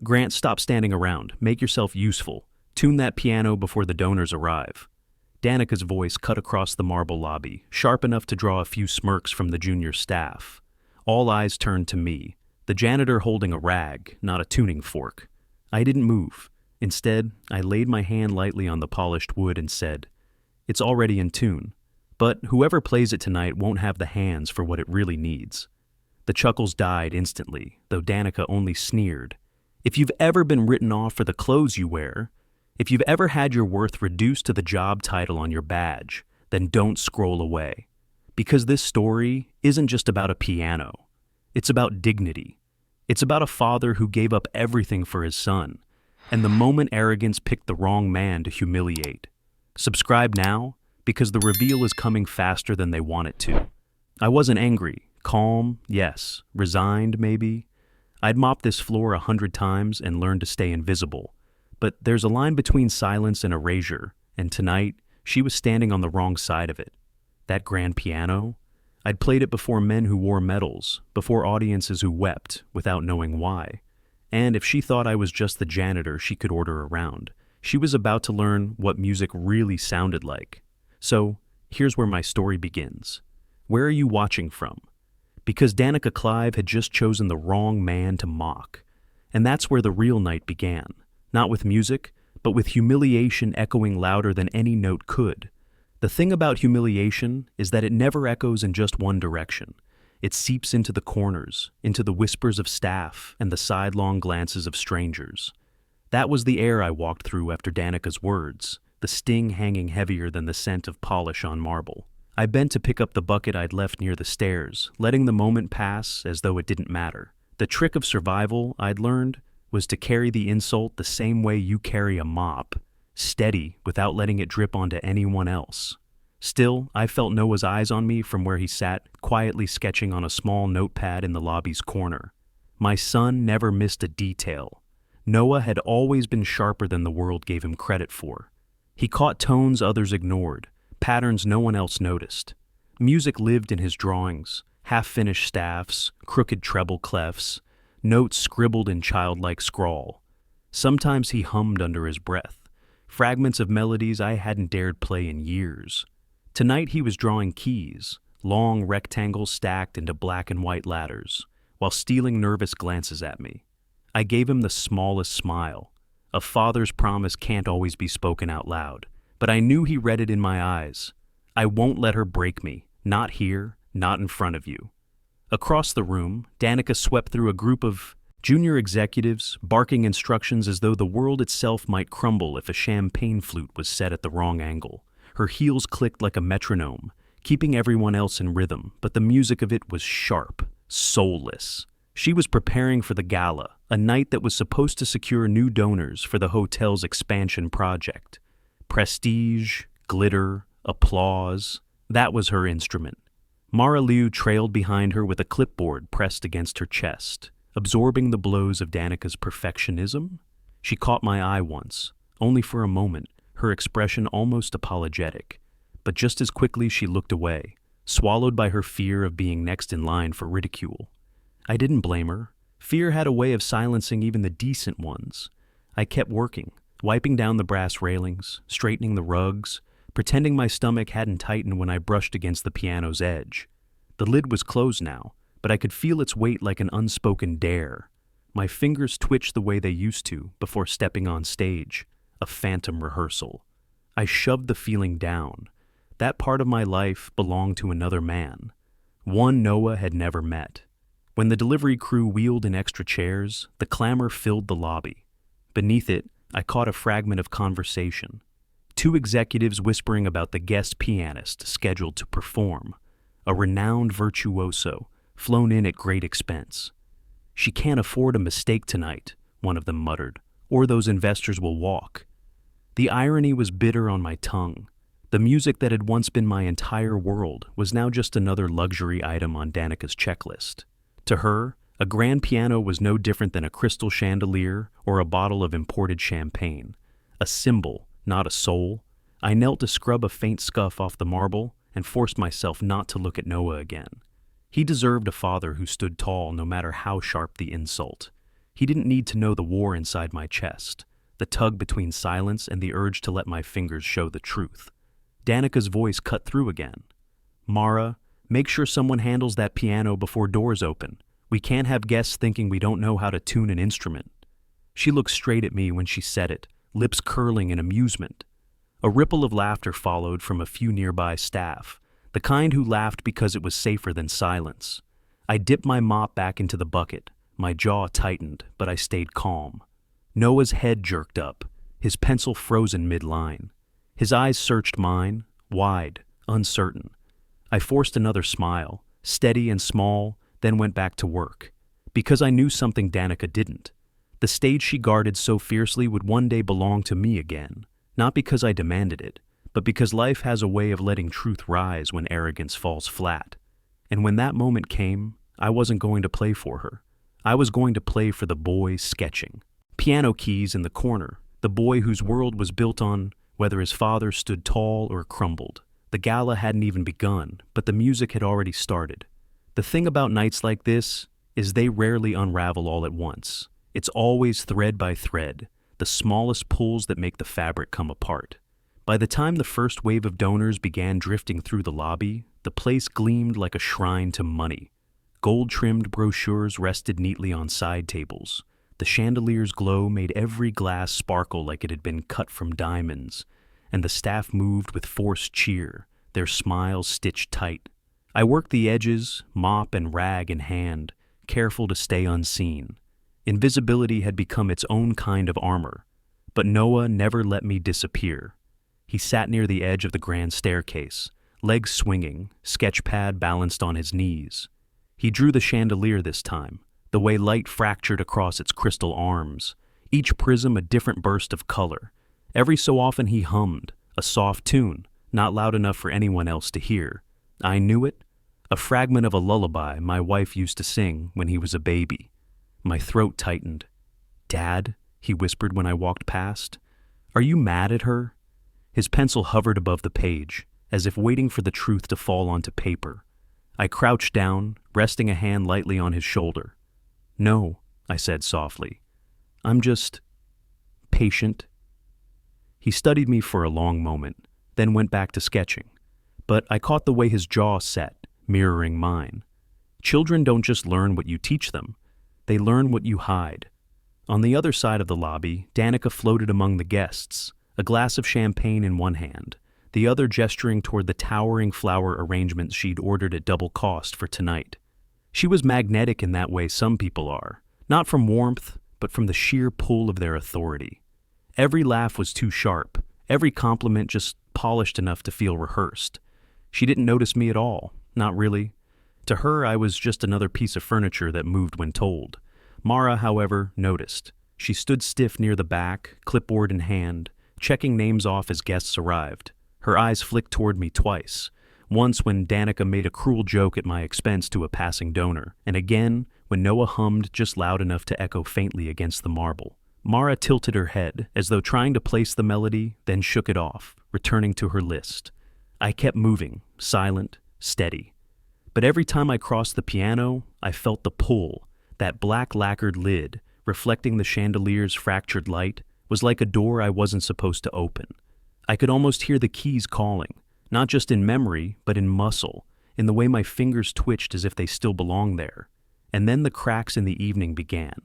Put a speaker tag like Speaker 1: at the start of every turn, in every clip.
Speaker 1: Grant, stop standing around. Make yourself useful. Tune that piano before the donors arrive. Danica's voice cut across the marble lobby, sharp enough to draw a few smirks from the junior staff. All eyes turned to me, the janitor holding a rag, not a tuning fork. I didn't move. Instead, I laid my hand lightly on the polished wood and said, "It's already in tune, but whoever plays it tonight won't have the hands for what it really needs." The chuckles died instantly, though Danica only sneered. "If you've ever been written off for the clothes you wear, if you've ever had your worth reduced to the job title on your badge, then don't scroll away. Because this story isn't just about a piano. It's about dignity. It's about a father who gave up everything for his son, and the moment arrogance picked the wrong man to humiliate. Subscribe now, because the reveal is coming faster than they want it to." I wasn't angry. Calm, yes. Resigned, maybe. I'd mopped this floor 100 times and learned to stay invisible. But there's a line between silence and erasure, and tonight, she was standing on the wrong side of it. That grand piano? I'd played it before men who wore medals, before audiences who wept without knowing why. And if she thought I was just the janitor she could order around, she was about to learn what music really sounded like. So, here's where my story begins. Where are you watching from? Because Danica Clive had just chosen the wrong man to mock. And that's where the real night began. Not with music, but with humiliation echoing louder than any note could. The thing about humiliation is that it never echoes in just one direction. It seeps into the corners, into the whispers of staff and the sidelong glances of strangers. That was the air I walked through after Danica's words, the sting hanging heavier than the scent of polish on marble. I bent to pick up the bucket I'd left near the stairs, letting the moment pass as though it didn't matter. The trick of survival, I'd learned, was to carry the insult the same way you carry a mop, steady without letting it drip onto anyone else. Still, I felt Noah's eyes on me from where he sat, quietly sketching on a small notepad in the lobby's corner. My son never missed a detail. Noah had always been sharper than the world gave him credit for. He caught tones others ignored, patterns no one else noticed. Music lived in his drawings, half-finished staffs, crooked treble clefs, notes scribbled in childlike scrawl. Sometimes he hummed under his breath, fragments of melodies I hadn't dared play in years. Tonight he was drawing keys, long rectangles stacked into black and white ladders, while stealing nervous glances at me. I gave him the smallest smile. A father's promise can't always be spoken out loud, but I knew he read it in my eyes. I won't let her break me, not here, not in front of you. Across the room, Danica swept through a group of junior executives, barking instructions as though the world itself might crumble if a champagne flute was set at the wrong angle. Her heels clicked like a metronome, keeping everyone else in rhythm, but the music of it was sharp, soulless. She was preparing for the gala, a night that was supposed to secure new donors for the hotel's expansion project. Prestige, glitter, applause, that was her instrument. Mara Liu trailed behind her with a clipboard pressed against her chest, absorbing the blows of Danica's perfectionism. She caught my eye once, only for a moment, her expression almost apologetic. But just as quickly she looked away, swallowed by her fear of being next in line for ridicule. I didn't blame her. Fear had a way of silencing even the decent ones. I kept working, wiping down the brass railings, straightening the rugs, pretending my stomach hadn't tightened when I brushed against the piano's edge. The lid was closed now, but I could feel its weight like an unspoken dare. My fingers twitched the way they used to before stepping on stage, a phantom rehearsal. I shoved the feeling down. That part of my life belonged to another man, one Noah had never met. When the delivery crew wheeled in extra chairs, the clamor filled the lobby. Beneath it, I caught a fragment of conversation. Two executives whispering about the guest pianist scheduled to perform, a renowned virtuoso, flown in at great expense. "She can't afford a mistake tonight," one of them muttered, "or those investors will walk." The irony was bitter on my tongue. The music that had once been my entire world was now just another luxury item on Danica's checklist. To her, a grand piano was no different than a crystal chandelier or a bottle of imported champagne. A symbol, not a soul. I knelt to scrub a faint scuff off the marble and forced myself not to look at Noah again. He deserved a father who stood tall no matter how sharp the insult. He didn't need to know the war inside my chest, the tug between silence and the urge to let my fingers show the truth. Danica's voice cut through again. "Mara, make sure someone handles that piano before doors open. We can't have guests thinking we don't know how to tune an instrument." She looked straight at me when she said it, lips curling in amusement. A ripple of laughter followed from a few nearby staff, the kind who laughed because it was safer than silence. I dipped my mop back into the bucket. My jaw tightened, but I stayed calm. Noah's head jerked up, his pencil frozen mid-line. His eyes searched mine, wide, uncertain. I forced another smile, steady and small, then went back to work. Because I knew something Danica didn't. The stage she guarded so fiercely would one day belong to me again, not because I demanded it, but because life has a way of letting truth rise when arrogance falls flat. And when that moment came, I wasn't going to play for her. I was going to play for the boy sketching. Piano keys in the corner, the boy whose world was built on whether his father stood tall or crumbled. The gala hadn't even begun, but the music had already started. The thing about nights like this is they rarely unravel all at once. It's always thread by thread, the smallest pulls that make the fabric come apart. By the time the first wave of donors began drifting through the lobby, the place gleamed like a shrine to money. Gold-trimmed brochures rested neatly on side tables. The chandelier's glow made every glass sparkle like it had been cut from diamonds, and the staff moved with forced cheer, their smiles stitched tight. I worked the edges, mop and rag in hand, careful to stay unseen. Invisibility had become its own kind of armor, but Noah never let me disappear. He sat near the edge of the grand staircase, legs swinging, sketchpad balanced on his knees. He drew the chandelier this time, the way light fractured across its crystal arms, each prism a different burst of color. Every so often he hummed, a soft tune, not loud enough for anyone else to hear. I knew it, a fragment of a lullaby my wife used to sing when he was a baby. My throat tightened. "Dad," he whispered when I walked past, "are you mad at her?" His pencil hovered above the page, as if waiting for the truth to fall onto paper. I crouched down, resting a hand lightly on his shoulder. "No," I said softly. "I'm just patient." He studied me for a long moment, then went back to sketching. But I caught the way his jaw set, mirroring mine. Children don't just learn what you teach them. They learn what you hide. On the other side of the lobby, Danica floated among the guests, a glass of champagne in one hand, the other gesturing toward the towering flower arrangements she'd ordered at double cost for tonight. She was magnetic in that way some people are, not from warmth, but from the sheer pull of their authority. Every laugh was too sharp, every compliment just polished enough to feel rehearsed. She didn't notice me at all, not really. To her, I was just another piece of furniture that moved when told. Mara, however, noticed. She stood stiff near the back, clipboard in hand, checking names off as guests arrived. Her eyes flicked toward me twice, once when Danica made a cruel joke at my expense to a passing donor, and again when Noah hummed just loud enough to echo faintly against the marble. Mara tilted her head, as though trying to place the melody, then shook it off, returning to her list. I kept moving, silent, steady. But every time I crossed the piano, I felt the pull. That black lacquered lid, reflecting the chandelier's fractured light, was like a door I wasn't supposed to open. I could almost hear the keys calling, not just in memory, but in muscle, in the way my fingers twitched as if they still belonged there. And then the cracks in the evening began.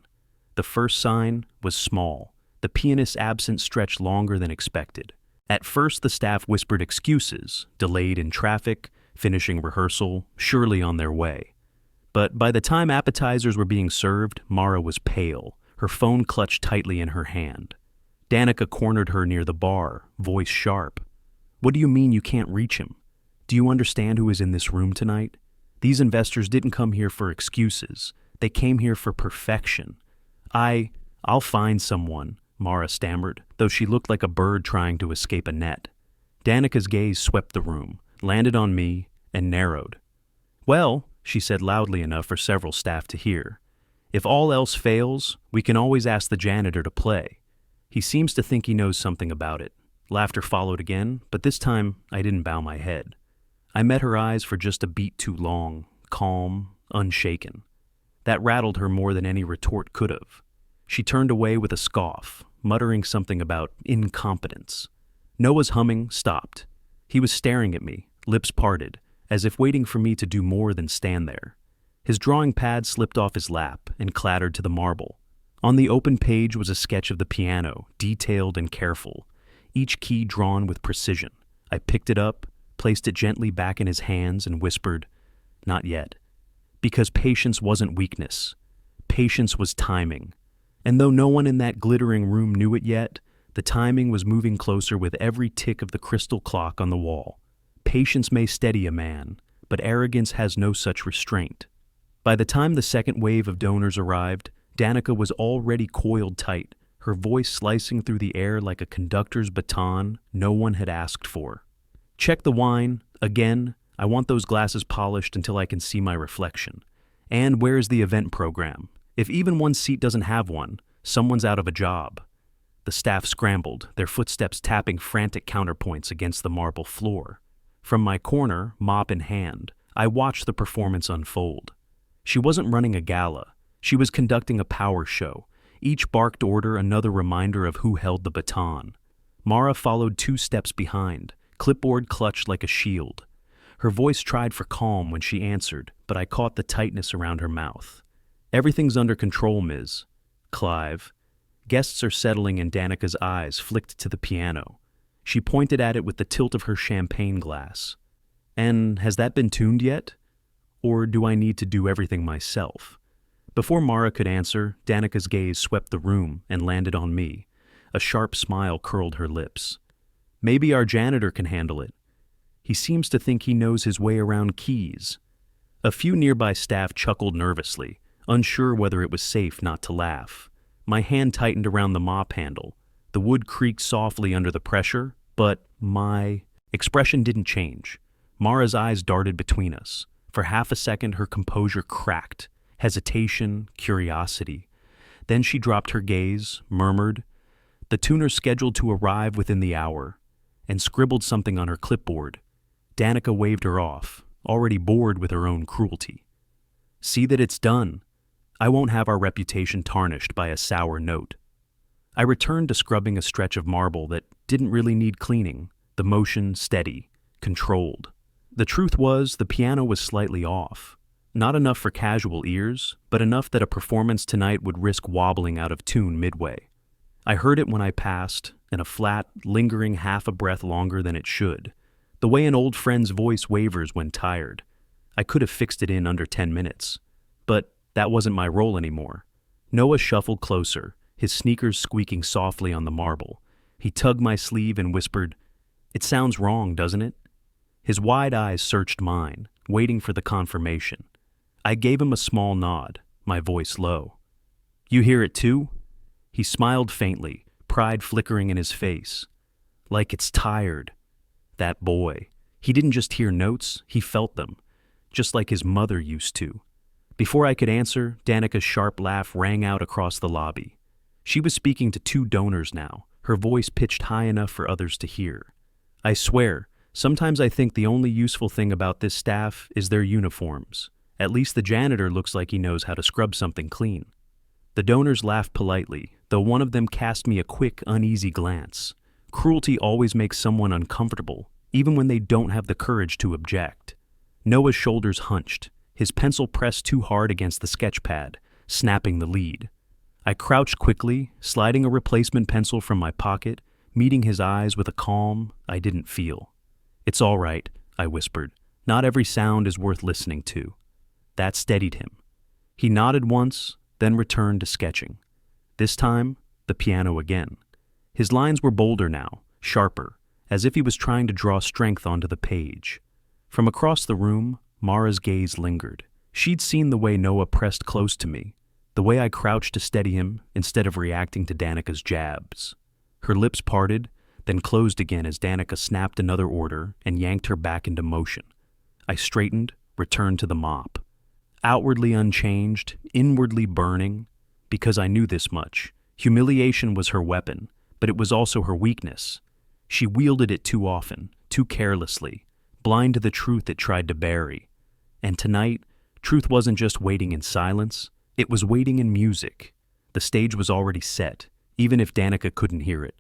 Speaker 1: The first sign was small. The pianist's absence stretched longer than expected. At first, the staff whispered excuses, delayed in traffic, finishing rehearsal, surely on their way. But by the time appetizers were being served, Mara was pale, her phone clutched tightly in her hand. Danica cornered her near the bar, voice sharp. "What do you mean you can't reach him? Do you understand who is in this room tonight? These investors didn't come here for excuses. They came here for perfection. I'll find someone," Mara stammered, though she looked like a bird trying to escape a net. Danica's gaze swept the room, landed on me, and narrowed. "Well," she said loudly enough for several staff to hear, "if all else fails, we can always ask the janitor to play. He seems to think he knows something about it." Laughter followed again, but this time I didn't bow my head. I met her eyes for just a beat too long, calm, unshaken. That rattled her more than any retort could have. She turned away with a scoff, muttering something about incompetence. Noah's humming stopped. He was staring at me, lips parted, as if waiting for me to do more than stand there. His drawing pad slipped off his lap and clattered to the marble. On the open page was a sketch of the piano, detailed and careful, each key drawn with precision. I picked it up, placed it gently back in his hands, and whispered, "Not yet." Because patience wasn't weakness. Patience was timing. And though no one in that glittering room knew it yet, the timing was moving closer with every tick of the crystal clock on the wall. Patience may steady a man, but arrogance has no such restraint. By the time the second wave of donors arrived, Danica was already coiled tight, her voice slicing through the air like a conductor's baton no one had asked for. "Check the wine. Again, I want those glasses polished until I can see my reflection. And where's the event program? If even one seat doesn't have one, someone's out of a job." The staff scrambled, their footsteps tapping frantic counterpoints against the marble floor. From my corner, mop in hand, I watched the performance unfold. She wasn't running a gala. She was conducting a power show, each barked order another reminder of who held the baton. Mara followed 2 steps behind, clipboard clutched like a shield. Her voice tried for calm when she answered, but I caught the tightness around her mouth. "Everything's under control, Ms. Clive." Guests are settling and Danica's eyes flicked to the piano. She pointed at it with the tilt of her champagne glass. "And has that been tuned yet? Or do I need to do everything myself?" Before Mara could answer, Danica's gaze swept the room and landed on me. A sharp smile curled her lips. "Maybe our janitor can handle it. He seems to think he knows his way around keys." A few nearby staff chuckled nervously, unsure whether it was safe not to laugh. My hand tightened around the mop handle. The wood creaked softly under the pressure, but my expression didn't change. Mara's eyes darted between us. For half a second, her composure cracked. Hesitation, curiosity. Then she dropped her gaze, murmured, "The tuner's scheduled to arrive within the hour," and scribbled something on her clipboard. Danica waved her off, already bored with her own cruelty. "See that it's done. I won't have our reputation tarnished by a sour note." I returned to scrubbing a stretch of marble that didn't really need cleaning, the motion steady, controlled. The truth was, the piano was slightly off. Not enough for casual ears, but enough that a performance tonight would risk wobbling out of tune midway. I heard it when I passed, in a flat, lingering half a breath longer than it should, the way an old friend's voice wavers when tired. I could have fixed it in under 10 minutes. But that wasn't my role anymore. Noah shuffled closer, his sneakers squeaking softly on the marble. He tugged my sleeve and whispered, "It sounds wrong, doesn't it?" His wide eyes searched mine, waiting for the confirmation. I gave him a small nod, my voice low. "You hear it too?" He smiled faintly, pride flickering in his face. "Like it's tired." That boy. He didn't just hear notes, he felt them, just like his mother used to. Before I could answer, Danica's sharp laugh rang out across the lobby. She was speaking to 2 donors now, her voice pitched high enough for others to hear. "I swear, sometimes I think the only useful thing about this staff is their uniforms. At least the janitor looks like he knows how to scrub something clean." The donors laughed politely, though one of them cast me a quick, uneasy glance. Cruelty always makes someone uncomfortable, even when they don't have the courage to object. Noah's shoulders hunched, his pencil pressed too hard against the sketch pad, snapping the lead. I crouched quickly, sliding a replacement pencil from my pocket, meeting his eyes with a calm I didn't feel. "It's all right," I whispered. "Not every sound is worth listening to." That steadied him. He nodded once, then returned to sketching. This time, the piano again. His lines were bolder now, sharper, as if he was trying to draw strength onto the page. From across the room, Mara's gaze lingered. She'd seen the way Noah pressed close to me, the way I crouched to steady him instead of reacting to Danica's jabs. Her lips parted, then closed again as Danica snapped another order and yanked her back into motion. I straightened, returned to the mop. Outwardly unchanged, inwardly burning, because I knew this much. Humiliation was her weapon, but it was also her weakness. She wielded it too often, too carelessly, blind to the truth it tried to bury. And tonight, truth wasn't just waiting in silence, it was waiting in music. The stage was already set, even if Danica couldn't hear it.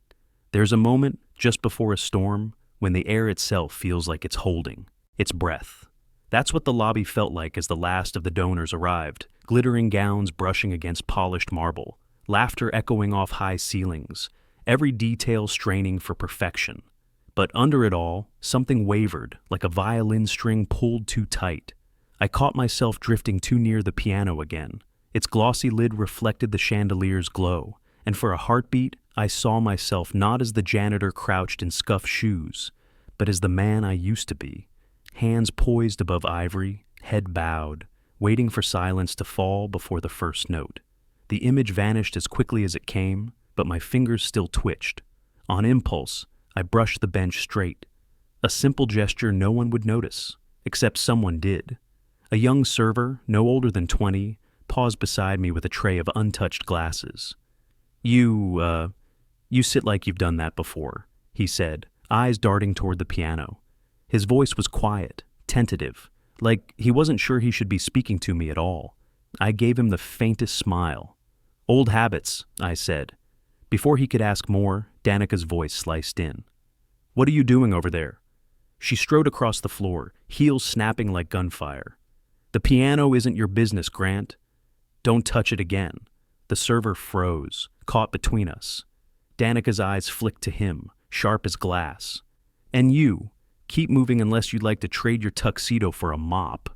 Speaker 1: There's a moment, just before a storm, when the air itself feels like it's holding its breath. That's what the lobby felt like as the last of the donors arrived, glittering gowns brushing against polished marble, laughter echoing off high ceilings, every detail straining for perfection. But under it all, something wavered, like a violin string pulled too tight. I caught myself drifting too near the piano again. Its glossy lid reflected the chandelier's glow, and for a heartbeat, I saw myself not as the janitor crouched in scuffed shoes, but as the man I used to be, hands poised above ivory, head bowed, waiting for silence to fall before the first note. The image vanished as quickly as it came, but my fingers still twitched. On impulse, I brushed the bench straight. A simple gesture no one would notice, except someone did. A young server, no older than 20, paused beside me with a tray of untouched glasses. You sit like you've done that before," he said, eyes darting toward the piano. His voice was quiet, tentative, like he wasn't sure he should be speaking to me at all. I gave him the faintest smile. "Old habits," I said. Before he could ask more, Danica's voice sliced in. "What are you doing over there?" She strode across the floor, heels snapping like gunfire. "The piano isn't your business, Grant. Don't touch it again." The server froze, caught between us. Danica's eyes flicked to him, sharp as glass. "And you, keep moving unless you'd like to trade your tuxedo for a mop."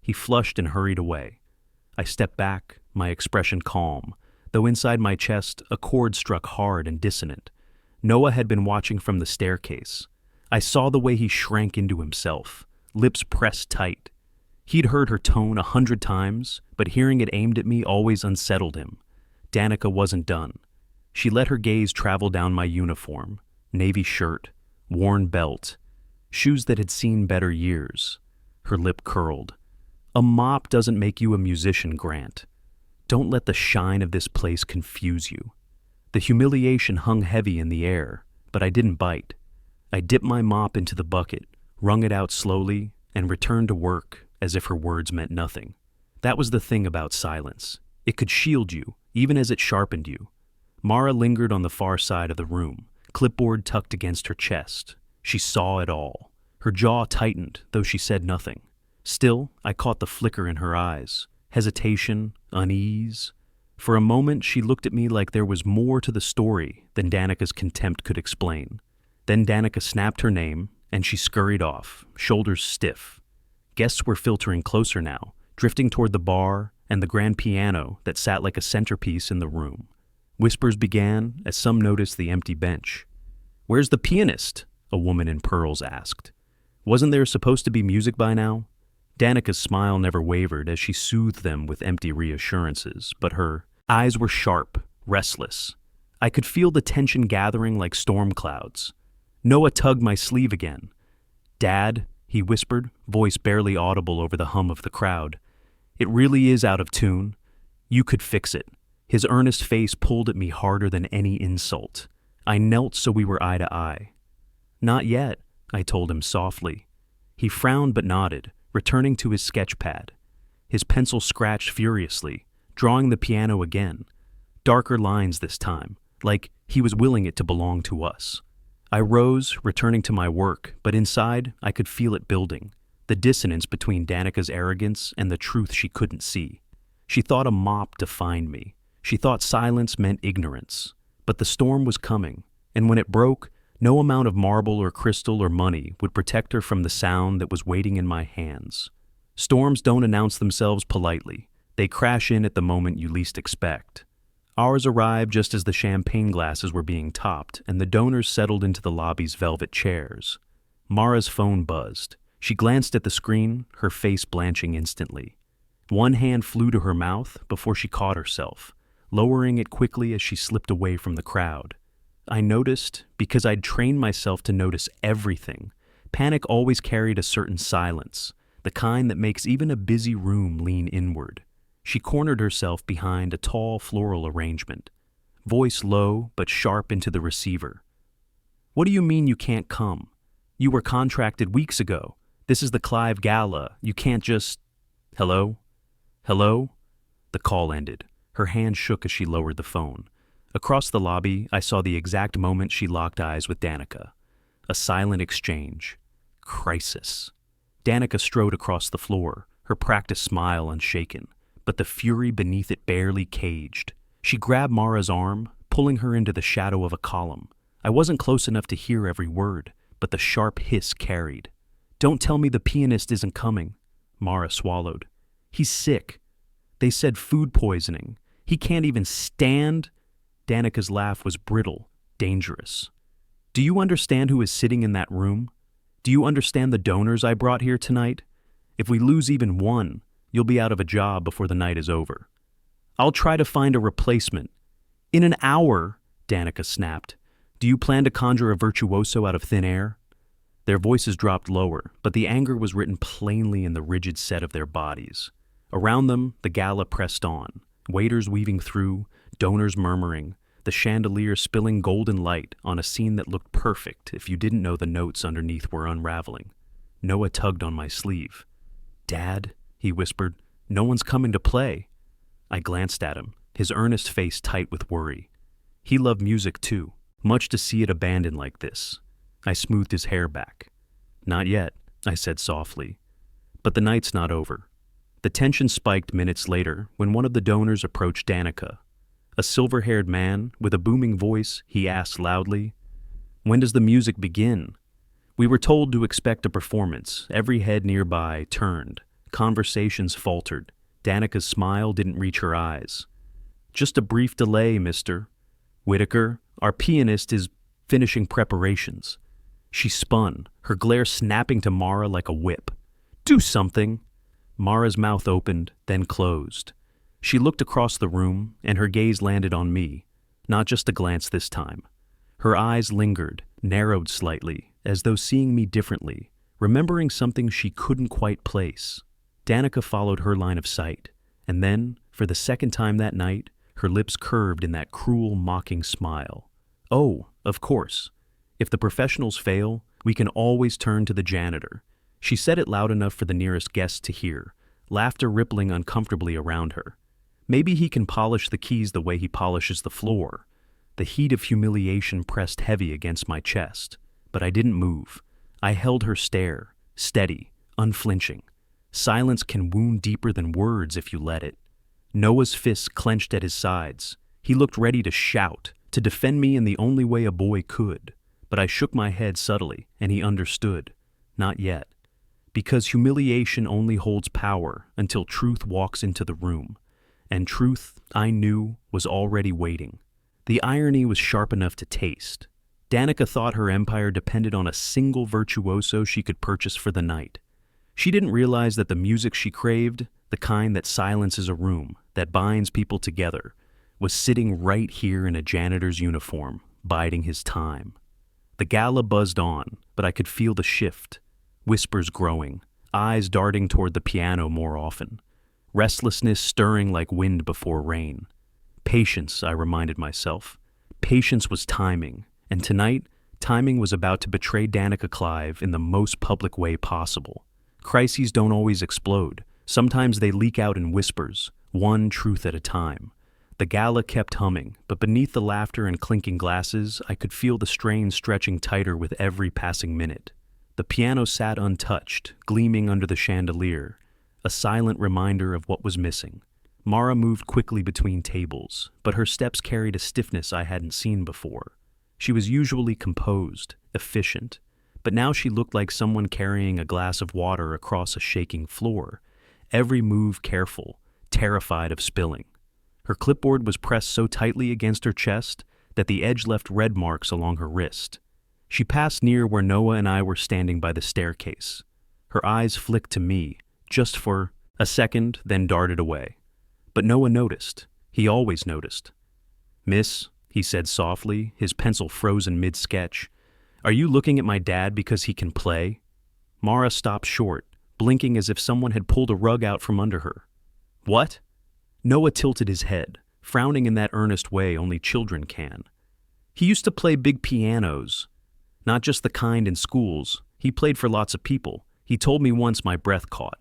Speaker 1: He flushed and hurried away. I stepped back, my expression calm, though inside my chest a chord struck hard and dissonant. Noah had been watching from the staircase. I saw the way he shrank into himself, lips pressed tight. He'd heard her tone 100 times, but hearing it aimed at me always unsettled him. Danica wasn't done. She let her gaze travel down my uniform, navy shirt, worn belt, shoes that had seen better years. Her lip curled. "A mop doesn't make you a musician, Grant. Don't let the shine of this place confuse you." The humiliation hung heavy in the air, but I didn't bite. I dipped my mop into the bucket, wrung it out slowly, and returned to work as if her words meant nothing. That was the thing about silence. It could shield you, even as it sharpened you. Mara lingered on the far side of the room, clipboard tucked against her chest. She saw it all. Her jaw tightened, though she said nothing. Still, I caught the flicker in her eyes. Hesitation, unease. For a moment, she looked at me like there was more to the story than Danica's contempt could explain. Then Danica snapped her name, and she scurried off, shoulders stiff. Guests were filtering closer now, drifting toward the bar and the grand piano that sat like a centerpiece in the room. Whispers began as some noticed the empty bench. "Where's the pianist?" a woman in pearls asked. "Wasn't there supposed to be music by now?" Danica's smile never wavered as she soothed them with empty reassurances, but her eyes were sharp, restless. I could feel the tension gathering like storm clouds. Noah tugged my sleeve again. "Dad," he whispered, voice barely audible over the hum of the crowd. "It really is out of tune. You could fix it." His earnest face pulled at me harder than any insult. I knelt so we were eye to eye. "Not yet," I told him softly. He frowned but nodded, returning to his sketch pad. His pencil scratched furiously, drawing the piano again. Darker lines this time, like he was willing it to belong to us. I rose, returning to my work, but inside I could feel it building, the dissonance between Danica's arrogance and the truth she couldn't see. She thought a mop defined me. She thought silence meant ignorance. But the storm was coming, and when it broke, no amount of marble or crystal or money would protect her from the sound that was waiting in my hands. Storms don't announce themselves politely. They crash in at the moment you least expect. Ours arrived just as the champagne glasses were being topped and the donors settled into the lobby's velvet chairs. Mara's phone buzzed. She glanced at the screen, her face blanching instantly. One hand flew to her mouth before she caught herself, lowering it quickly as she slipped away from the crowd. I noticed, because I'd trained myself to notice everything. Panic always carried a certain silence, the kind that makes even a busy room lean inward. She cornered herself behind a tall floral arrangement, voice low but sharp into the receiver. "What do you mean you can't come? You were contracted weeks ago. This is the Clive Gala. You can't just..." "Hello? Hello?" The call ended. Her hand shook as she lowered the phone. Across the lobby, I saw the exact moment she locked eyes with Danica. A silent exchange. Crisis. Danica strode across the floor, her practiced smile unshaken, but the fury beneath it barely caged. She grabbed Mara's arm, pulling her into the shadow of a column. I wasn't close enough to hear every word, but the sharp hiss carried. "Don't tell me the pianist isn't coming." Mara swallowed. "He's sick. They said food poisoning. He can't even stand." Danica's laugh was brittle, dangerous. "Do you understand who is sitting in that room? Do you understand the donors I brought here tonight? If we lose even one, you'll be out of a job before the night is over. I'll try to find a replacement." "In an hour," Danica snapped. "Do you plan to conjure a virtuoso out of thin air?" Their voices dropped lower, but the anger was written plainly in the rigid set of their bodies. Around them, the gala pressed on, waiters weaving through, donors murmuring, the chandelier spilling golden light on a scene that looked perfect if you didn't know the notes underneath were unraveling. Noah tugged on my sleeve. "Dad," he whispered, "no one's coming to play." I glanced at him, his earnest face tight with worry. He loved music too, much to see it abandoned like this. I smoothed his hair back. "Not yet," I said softly. But the night's not over. The tension spiked minutes later when one of the donors approached Danica. A silver-haired man, with a booming voice, he asked loudly, "When does the music begin?" We were told to expect a performance. Every head nearby turned. Conversations faltered. Danica's smile didn't reach her eyes. "Just a brief delay, Mr. Whitaker. Our pianist is finishing preparations." She spun, her glare snapping to Mara like a whip. "Do something!" Mara's mouth opened, then closed. She looked across the room, and her gaze landed on me, not just a glance this time. Her eyes lingered, narrowed slightly, as though seeing me differently, remembering something she couldn't quite place. Danica followed her line of sight, and then, for the second time that night, her lips curved in that cruel, mocking smile. "Oh, of course. If the professionals fail, we can always turn to the janitor." She said it loud enough for the nearest guest to hear, laughter rippling uncomfortably around her. "Maybe he can polish the keys the way he polishes the floor." The heat of humiliation pressed heavy against my chest, but I didn't move. I held her stare, steady, unflinching. Silence can wound deeper than words if you let it. Noah's fists clenched at his sides. He looked ready to shout, to defend me in the only way a boy could. But I shook my head subtly, and he understood. Not yet. Because humiliation only holds power until truth walks into the room. And truth, I knew, was already waiting. The irony was sharp enough to taste. Danica thought her empire depended on a single virtuoso she could purchase for the night. She didn't realize that the music she craved, the kind that silences a room, that binds people together, was sitting right here in a janitor's uniform, biding his time. The gala buzzed on, but I could feel the shift. Whispers growing, eyes darting toward the piano more often. Restlessness stirring like wind before rain. Patience, I reminded myself. Patience was timing, and tonight, timing was about to betray Danica Clive in the most public way possible. Crises don't always explode. Sometimes they leak out in whispers, one truth at a time. The gala kept humming, but beneath the laughter and clinking glasses, I could feel the strain stretching tighter with every passing minute. The piano sat untouched, gleaming under the chandelier, a silent reminder of what was missing. Mara moved quickly between tables, but her steps carried a stiffness I hadn't seen before. She was usually composed, efficient, but now she looked like someone carrying a glass of water across a shaking floor, every move careful, terrified of spilling. Her clipboard was pressed so tightly against her chest that the edge left red marks along her wrist. She passed near where Noah and I were standing by the staircase. Her eyes flicked to me, just for a second, then darted away. But Noah noticed. He always noticed. "Miss," he said softly, his pencil frozen mid-sketch, "are you looking at my dad because he can play?" Mara stopped short, blinking as if someone had pulled a rug out from under her. "What?" Noah tilted his head, frowning in that earnest way only children can. "He used to play big pianos. Not just the kind in schools. He played for lots of people. He told me once my breath caught."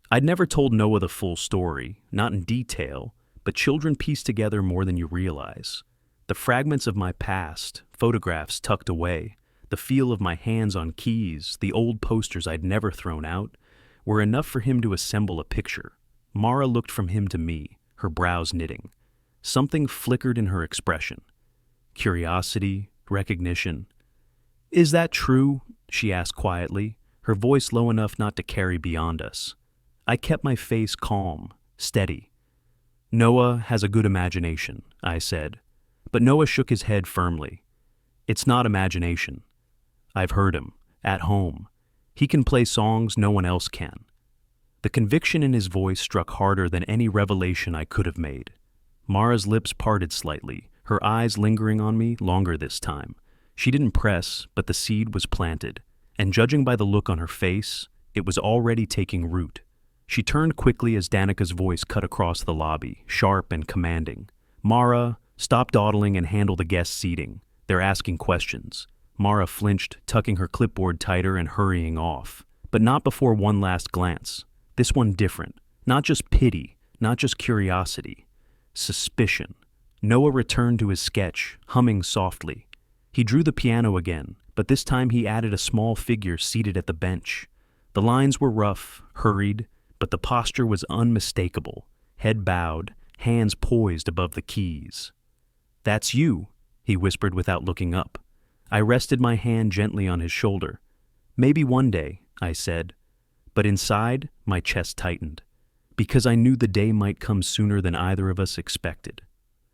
Speaker 1: I'd never told Noah the full story, not in detail, But children piece together more than you realize. The fragments of my past, photographs tucked away, the feel of my hands on keys, the old posters I'd never thrown out, were enough for him to assemble a picture. Mara looked from him to me, her brows knitting. Something flickered in her expression. Curiosity, recognition. "Is that true?" she asked quietly, her voice low enough not to carry beyond us. I kept my face calm, steady. "Noah has a good imagination," I said. But Noah shook his head firmly. "It's not imagination. I've heard him, at home. He can play songs no one else can." The conviction in his voice struck harder than any revelation I could have made. Mara's lips parted slightly, her eyes lingering on me longer this time. She didn't press, but the seed was planted, and judging by the look on her face, it was already taking root. She turned quickly as Danica's voice cut across the lobby, sharp and commanding. "Mara, stop dawdling and handle the guest seating. They're asking questions." Mara flinched, tucking her clipboard tighter and hurrying off. But not before one last glance. This one different. Not just pity, not just curiosity. Suspicion. Noah returned to his sketch, humming softly. He drew the piano again, but this time he added a small figure seated at the bench. The lines were rough, hurried, but the posture was unmistakable. Head bowed, hands poised above the keys. "That's you," he whispered without looking up. I rested my hand gently on his shoulder. "Maybe one day," I said. But inside, my chest tightened, because I knew the day might come sooner than either of us expected.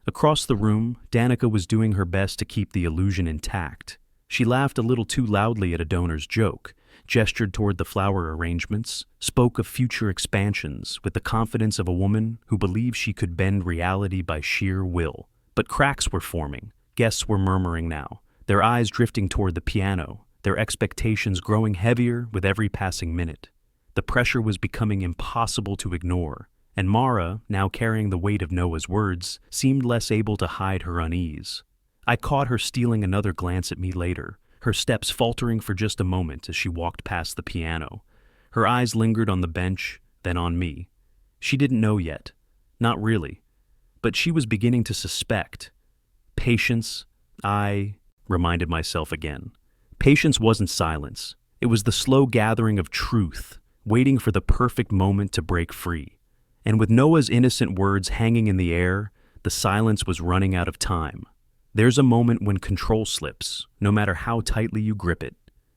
Speaker 1: Across the room, Danica was doing her best to keep the illusion intact. She laughed a little too loudly at a donor's joke, gestured toward the flower arrangements, spoke of future expansions with the confidence of a woman who believed she could bend reality by sheer will. But cracks were forming. Guests were murmuring now, their eyes drifting toward the piano, their expectations growing heavier with every passing minute. The pressure was becoming impossible to ignore, and Mara, now carrying the weight of Noah's words, seemed less able to hide her unease. I caught her stealing another glance at me later, her steps faltering for just a moment as she walked past the piano. Her eyes lingered on the bench, then on me. She didn't know yet. Not really. But she was beginning to suspect. Patience, I reminded myself again. Patience wasn't silence. It was the slow gathering of truth, waiting for the perfect moment to break free. And with Noah's innocent words hanging in the air, the silence was running out of time. There's a moment when control slips, no matter how tightly you grip it.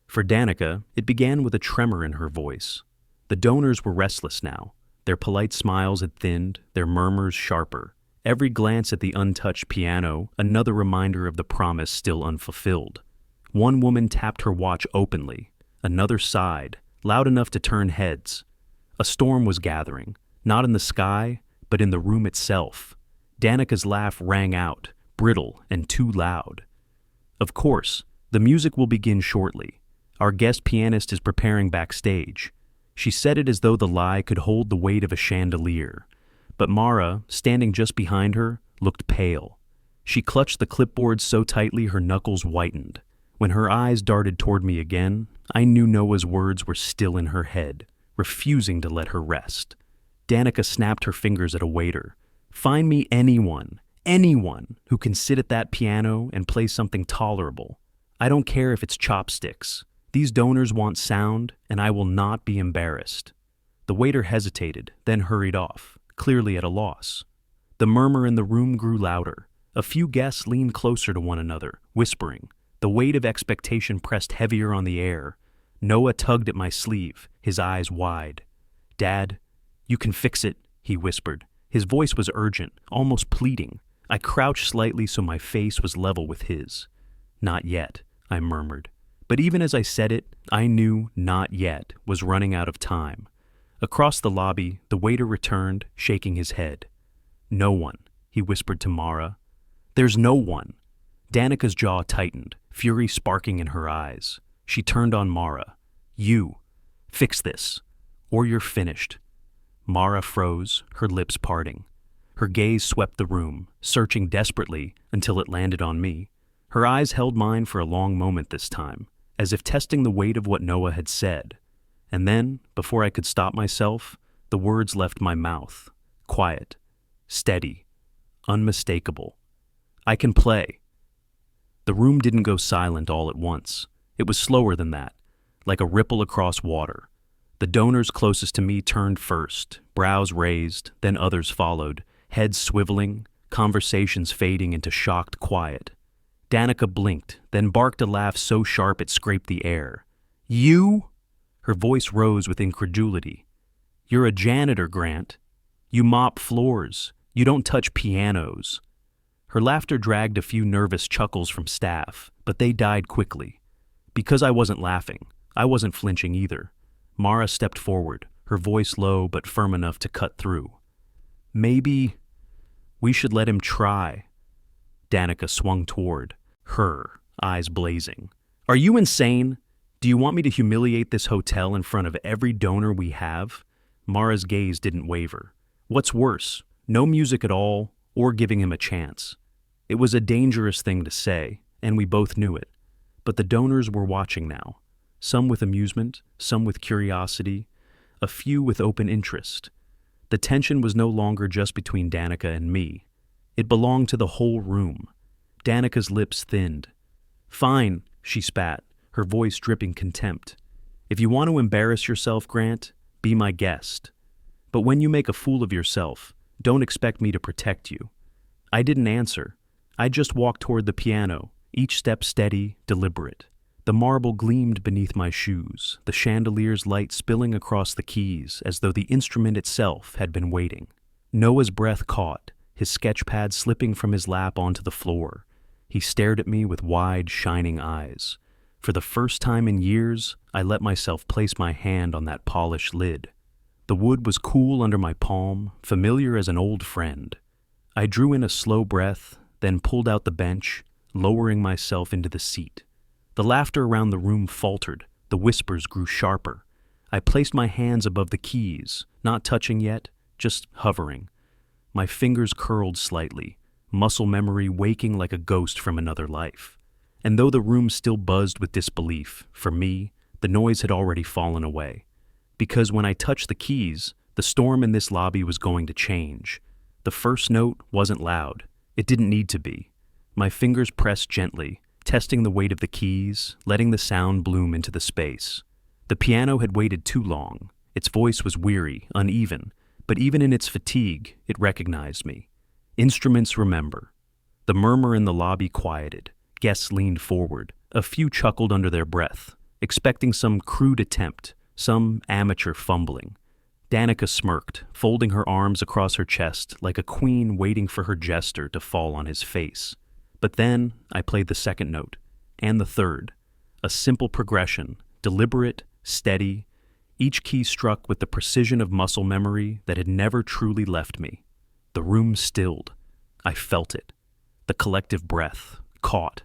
Speaker 1: For Danica, it began with a tremor in her voice. The donors were restless now. Their polite smiles had thinned, their murmurs sharper. Every glance at the untouched piano, another reminder of the promise still unfulfilled. One woman tapped her watch openly. Another sighed, loud enough to turn heads. A storm was gathering, not in the sky, but in the room itself. Danica's laugh rang out, brittle and too loud. "Of course, the music will begin shortly. Our guest pianist is preparing backstage." She said it as though the lie could hold the weight of a chandelier. But Mara, standing just behind her, looked pale. She clutched the clipboard so tightly her knuckles whitened. When her eyes darted toward me again, I knew Noah's words were still in her head, refusing to let her rest. Danica snapped her fingers at a waiter. "Find me anyone who can sit at that piano and play something tolerable. I don't care if it's chopsticks. These donors want sound, and I will not be embarrassed." The waiter hesitated, then hurried off, clearly at a loss. The murmur in the room grew louder. A few guests leaned closer to one another, whispering. The weight of expectation pressed heavier on the air. Noah tugged at my sleeve, his eyes wide. "Dad, you can fix it," he whispered. His voice was urgent, almost pleading. I crouched slightly so my face was level with his. "Not yet," I murmured. But even as I said it, I knew "not yet" was running out of time. Across the lobby, the waiter returned, shaking his head. "No one," he whispered to Mara. "There's no one." Danica's jaw tightened, fury sparking in her eyes. She turned on Mara. "You. Fix this, or you're finished." Mara froze, her lips parting. Her gaze swept the room, searching desperately until it landed on me. Her eyes held mine for a long moment this time, as if testing the weight of what Noah had said. And then, before I could stop myself, the words left my mouth. Quiet. Steady. unmistakable. I can play. The room didn't go silent all at once. It was slower than that, like a ripple across water. The donors closest to me turned first, brows raised, then others followed, heads swiveling, conversations fading into shocked quiet. Danica blinked, then barked a laugh so sharp it scraped the air. You? Her voice rose with incredulity. You're a janitor, Grant. You mop floors. You don't touch pianos. Her laughter dragged a few nervous chuckles from staff, but they died quickly. Because I wasn't laughing, I wasn't flinching either. Mara stepped forward, her voice low but firm enough to cut through. Maybe we should let him try. Danica swung toward her, eyes blazing. Are you insane? Do you want me to humiliate this hotel in front of every donor we have? Mara's gaze didn't waver. What's worse, no music at all, or giving him a chance? It was a dangerous thing to say, and we both knew it. But the donors were watching now. Some with amusement, some with curiosity, a few with open interest. The tension was no longer just between Danica and me. It belonged to the whole room. Danica's lips thinned. Fine, she spat, her voice dripping contempt. If you want to embarrass yourself, Grant, be my guest. But when you make a fool of yourself, don't expect me to protect you. I didn't answer. I just walked toward the piano, each step steady, deliberate. The marble gleamed beneath my shoes, the chandelier's light spilling across the keys as though the instrument itself had been waiting. Noah's breath caught, his sketchpad slipping from his lap onto the floor. He stared at me with wide, shining eyes. For the first time in years, I let myself place my hand on that polished lid. The wood was cool under my palm, familiar as an old friend. I drew in a slow breath, then pulled out the bench, lowering myself into the seat. The laughter around the room faltered, the whispers grew sharper. I placed my hands above the keys, not touching yet, just hovering. My fingers curled slightly, muscle memory waking like a ghost from another life. And though the room still buzzed with disbelief, for me, the noise had already fallen away. Because when I touched the keys, the storm in this lobby was going to change. The first note wasn't loud. It didn't need to be. My fingers pressed gently, testing the weight of the keys, letting the sound bloom into the space. The piano had waited too long. Its voice was weary, uneven, but even in its fatigue, it recognized me. Instruments remember. The murmur in the lobby quieted. Guests leaned forward. A few chuckled under their breath, expecting some crude attempt, some amateur fumbling. Danica smirked, folding her arms across her chest like a queen waiting for her jester to fall on his face. But then I played the second note, and the third. A simple progression, deliberate, steady, each key struck with the precision of muscle memory that had never truly left me. The room stilled. I felt it. The collective breath, caught.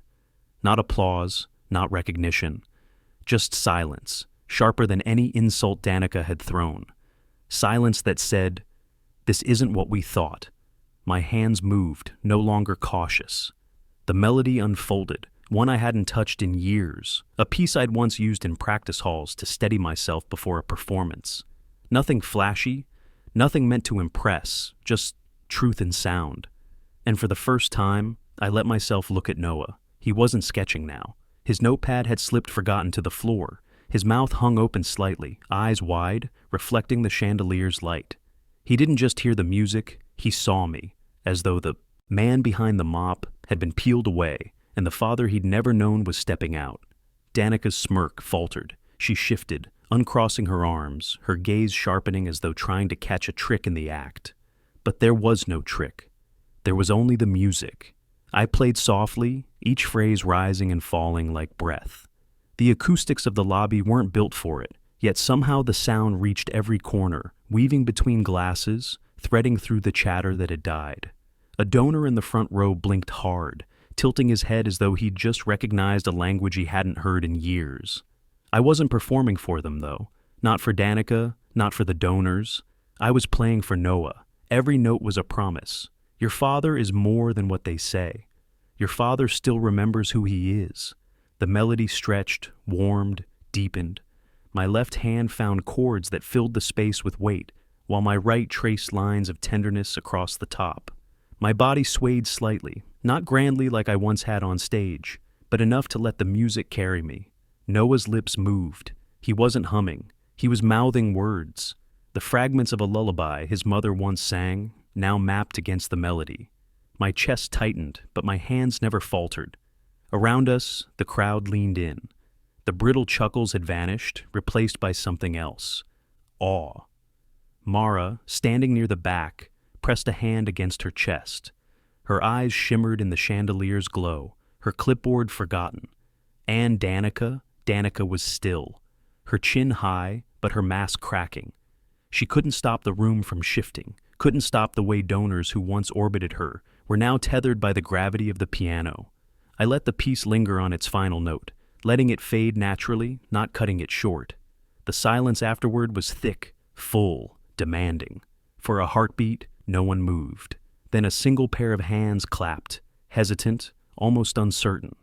Speaker 1: Not applause, not recognition. Just silence, sharper than any insult Danica had thrown. Silence that said, "This isn't what we thought." My hands moved, no longer cautious. The melody unfolded, one I hadn't touched in years, a piece I'd once used in practice halls to steady myself before a performance. Nothing flashy, nothing meant to impress, just truth and sound. And for the first time, I let myself look at Noah. He wasn't sketching now. His notepad had slipped forgotten to the floor. His mouth hung open slightly, eyes wide, reflecting the chandelier's light. He didn't just hear the music, he saw me, as though the man behind the mop had been peeled away, and the father he'd never known was stepping out. Danica's smirk faltered. She shifted, uncrossing her arms, her gaze sharpening as though trying to catch a trick in the act. But there was no trick. There was only the music. I played softly, each phrase rising and falling like breath. The acoustics of the lobby weren't built for it, yet somehow the sound reached every corner, weaving between glasses, threading through the chatter that had died. A donor in the front row blinked hard, tilting his head as though he'd just recognized a language he hadn't heard in years. I wasn't performing for them, though. Not for Danica, not for the donors. I was playing for Noah. Every note was a promise. Your father is more than what they say. Your father still remembers who he is. The melody stretched, warmed, deepened. My left hand found chords that filled the space with weight, while my right traced lines of tenderness across the top. My body swayed slightly, not grandly like I once had on stage, but enough to let the music carry me. Noah's lips moved. He wasn't humming. He was mouthing words. The fragments of a lullaby his mother once sang, now mapped against the melody. My chest tightened, but my hands never faltered. Around us, the crowd leaned in. The brittle chuckles had vanished, replaced by something else. Awe. Mara, standing near the back, pressed a hand against her chest. Her eyes shimmered in the chandelier's glow, her clipboard forgotten. And Danica was still, her chin high, but her mask cracking. She couldn't stop the room from shifting, couldn't stop the way donors who once orbited her were now tethered by the gravity of the piano. I let the piece linger on its final note, letting it fade naturally, not cutting it short. The silence afterward was thick, full, demanding. For a heartbeat, no one moved. Then a single pair of hands clapped, hesitant, almost uncertain.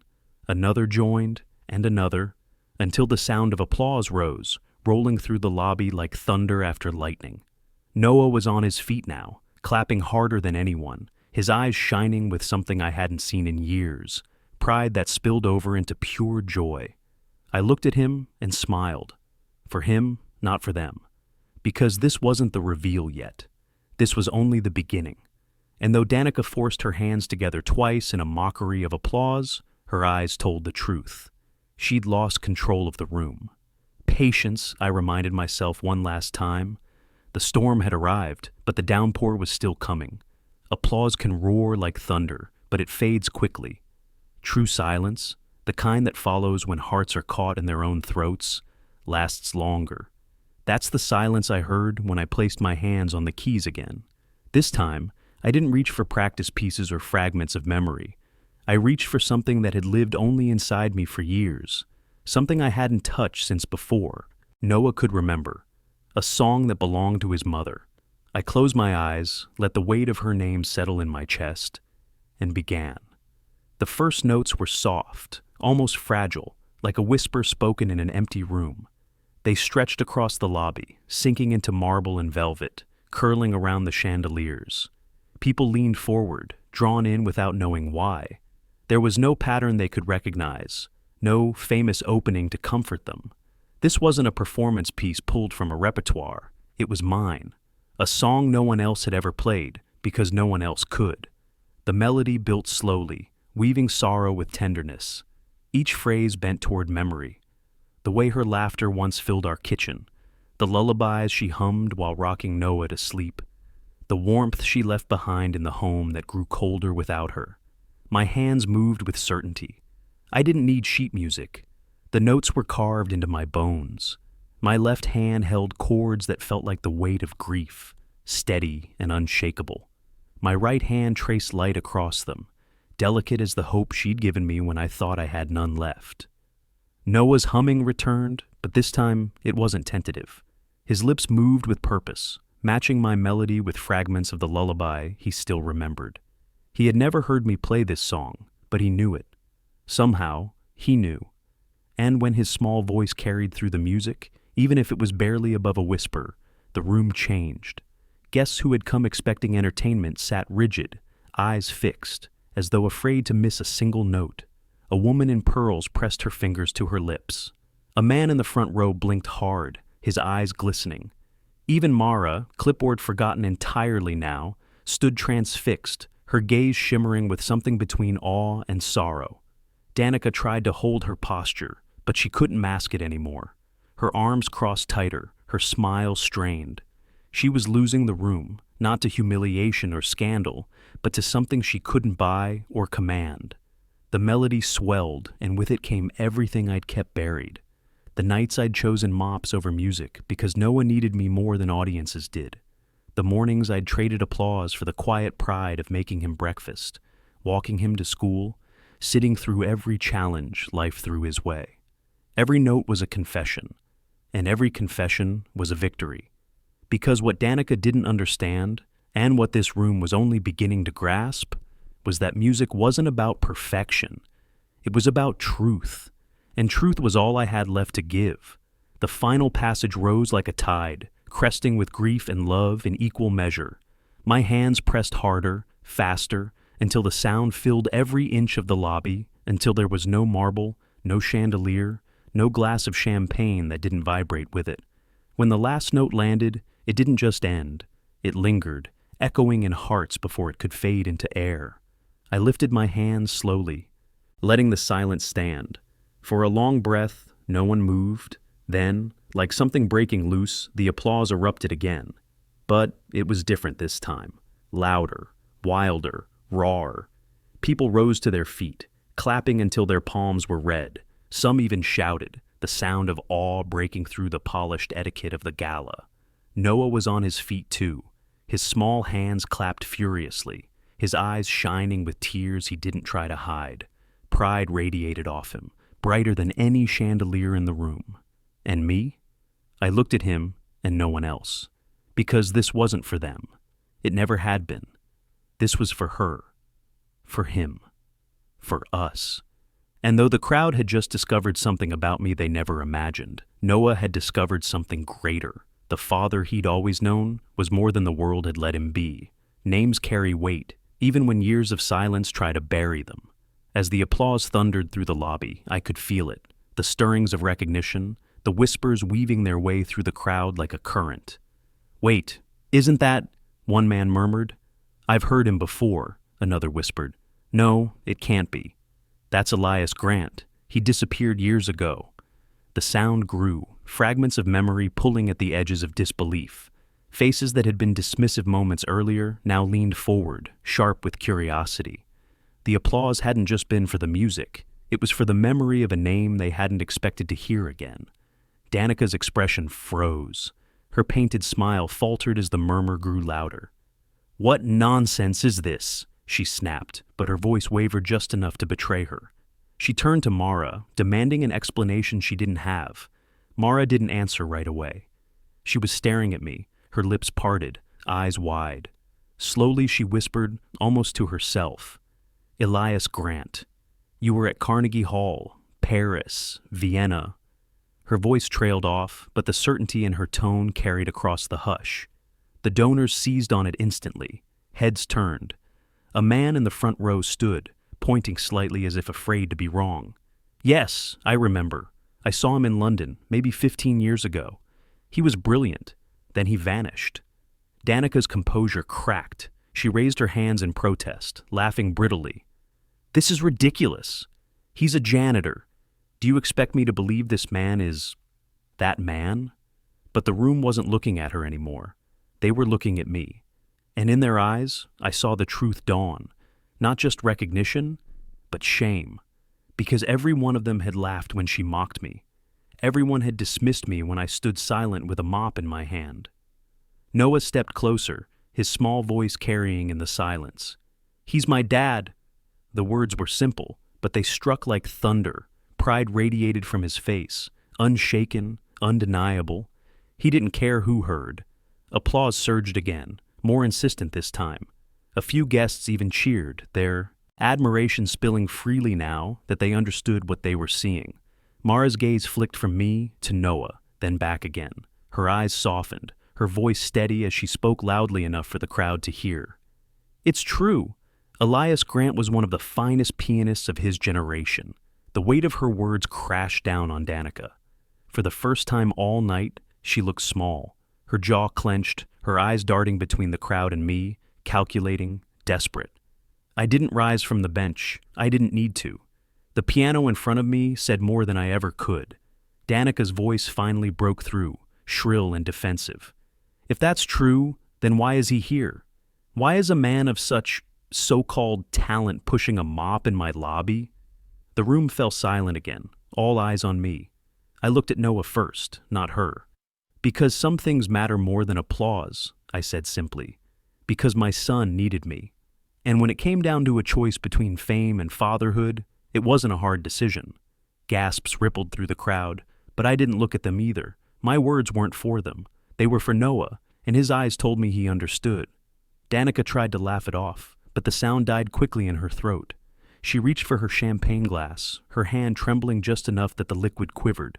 Speaker 1: Another joined, and another, until the sound of applause rose, rolling through the lobby like thunder after lightning. Noah was on his feet now, clapping harder than anyone, his eyes shining with something I hadn't seen in years, pride that spilled over into pure joy. I looked at him and smiled. For him, not for them. Because this wasn't the reveal yet. This was only the beginning. And though Danica forced her hands together twice in a mockery of applause, her eyes told the truth. She'd lost control of the room. Patience, I reminded myself one last time. The storm had arrived, but the downpour was still coming. Applause can roar like thunder, but it fades quickly. True silence, the kind that follows when hearts are caught in their own throats, lasts longer. That's the silence I heard when I placed my hands on the keys again. This time, I didn't reach for practice pieces or fragments of memory. I reached for something that had lived only inside me for years, something I hadn't touched since before. Noah could remember, a song that belonged to his mother. I closed my eyes, let the weight of her name settle in my chest, and began. The first notes were soft, almost fragile, like a whisper spoken in an empty room. They stretched across the lobby, sinking into marble and velvet, curling around the chandeliers. People leaned forward, drawn in without knowing why. There was no pattern they could recognize, no famous opening to comfort them. This wasn't a performance piece pulled from a repertoire. It was mine, a song no one else had ever played, because no one else could. The melody built slowly, weaving sorrow with tenderness. Each phrase bent toward memory. The way her laughter once filled our kitchen, the lullabies she hummed while rocking Noah to sleep, the warmth she left behind in the home that grew colder without her. My hands moved with certainty. I didn't need sheet music. The notes were carved into my bones. My left hand held chords that felt like the weight of grief, steady and unshakable. My right hand traced light across them, delicate as the hope she'd given me when I thought I had none left. Noah's humming returned, but this time it wasn't tentative. His lips moved with purpose, matching my melody with fragments of the lullaby he still remembered. He had never heard me play this song, but he knew it. Somehow, he knew. And when his small voice carried through the music, even if it was barely above a whisper, the room changed. Guests who had come expecting entertainment sat rigid, eyes fixed, as though afraid to miss a single note. A woman in pearls pressed her fingers to her lips. A man in the front row blinked hard, his eyes glistening. Even Mara, clipboard forgotten entirely now, stood transfixed, her gaze shimmering with something between awe and sorrow. Danica tried to hold her posture, but she couldn't mask it anymore. Her arms crossed tighter, her smile strained. She was losing the room, not to humiliation or scandal, but to something she couldn't buy or command. The melody swelled, and with it came everything I'd kept buried. The nights I'd chosen mops over music because no one needed me more than audiences did. The mornings I'd traded applause for the quiet pride of making him breakfast, walking him to school, sitting through every challenge life threw his way. Every note was a confession, and every confession was a victory. Because what Danica didn't understand, and what this room was only beginning to grasp, was that music wasn't about perfection. It was about truth, and truth was all I had left to give. The final passage rose like a tide, cresting with grief and love in equal measure. My hands pressed harder, faster, until the sound filled every inch of the lobby, until there was no marble, no chandelier, no glass of champagne that didn't vibrate with it. When the last note landed, it didn't just end. It lingered, echoing in hearts before it could fade into air. I lifted my hands slowly, letting the silence stand. For a long breath, no one moved. Then, like something breaking loose, the applause erupted again. But it was different this time. Louder, wilder, rawer. People rose to their feet, clapping until their palms were red. Some even shouted, the sound of awe breaking through the polished etiquette of the gala. Noah was on his feet too. His small hands clapped furiously, his eyes shining with tears he didn't try to hide. Pride radiated off him, brighter than any chandelier in the room. And me? I looked at him and no one else. Because this wasn't for them. It never had been. This was for her. For him. For us. And though the crowd had just discovered something about me they never imagined, Noah had discovered something greater. The father he'd always known was more than the world had let him be. Names carry weight, even when years of silence try to bury them. As the applause thundered through the lobby, I could feel it. The stirrings of recognition, the whispers weaving their way through the crowd like a current. "Wait, isn't that?" one man murmured. "I've heard him before," another whispered. "No, it can't be. That's Elias Grant. He disappeared years ago." The sound grew, fragments of memory pulling at the edges of disbelief. Faces that had been dismissive moments earlier now leaned forward, sharp with curiosity. The applause hadn't just been for the music. It was for the memory of a name they hadn't expected to hear again. Danica's expression froze. Her painted smile faltered as the murmur grew louder. "What nonsense is this?" she snapped, but her voice wavered just enough to betray her. She turned to Mara, demanding an explanation she didn't have. Mara didn't answer right away. She was staring at me, her lips parted, eyes wide. Slowly she whispered, almost to herself, "Elias Grant. You were at Carnegie Hall, Paris, Vienna." Her voice trailed off, but the certainty in her tone carried across the hush. The donors seized on it instantly. Heads turned. A man in the front row stood, pointing slightly as if afraid to be wrong. "Yes, I remember. I saw him in London, maybe 15 years ago. He was brilliant. Then he vanished." Danica's composure cracked. She raised her hands in protest, laughing brittlely. "This is ridiculous. He's a janitor. Do you expect me to believe this man is that man?" But the room wasn't looking at her anymore. They were looking at me. And in their eyes, I saw the truth dawn. Not just recognition, but shame. Because every one of them had laughed when she mocked me. Everyone had dismissed me when I stood silent with a mop in my hand. Noah stepped closer, his small voice carrying in the silence. "He's my dad." The words were simple, but they struck like thunder. Pride radiated from his face, unshaken, undeniable. He didn't care who heard. Applause surged again, more insistent this time. A few guests even cheered, their admiration spilling freely now that they understood what they were seeing. Mara's gaze flicked from me to Noah, then back again. Her eyes softened, her voice steady as she spoke loudly enough for the crowd to hear. "It's true. Elias Grant was one of the finest pianists of his generation." The weight of her words crashed down on Danica. For the first time all night, she looked small, her jaw clenched, her eyes darting between the crowd and me, calculating, desperate. I didn't rise from the bench. I didn't need to. The piano in front of me said more than I ever could. Danica's voice finally broke through, shrill and defensive. "If that's true, then why is he here? Why is a man of such so-called talent pushing a mop in my lobby?" The room fell silent again, all eyes on me. I looked at Noah first, not her. "Because some things matter more than applause," I said simply. "Because my son needed me." And when it came down to a choice between fame and fatherhood, it wasn't a hard decision. Gasps rippled through the crowd, but I didn't look at them either. My words weren't for them. They were for Noah, and his eyes told me he understood. Danica tried to laugh it off, but the sound died quickly in her throat. She reached for her champagne glass, her hand trembling just enough that the liquid quivered.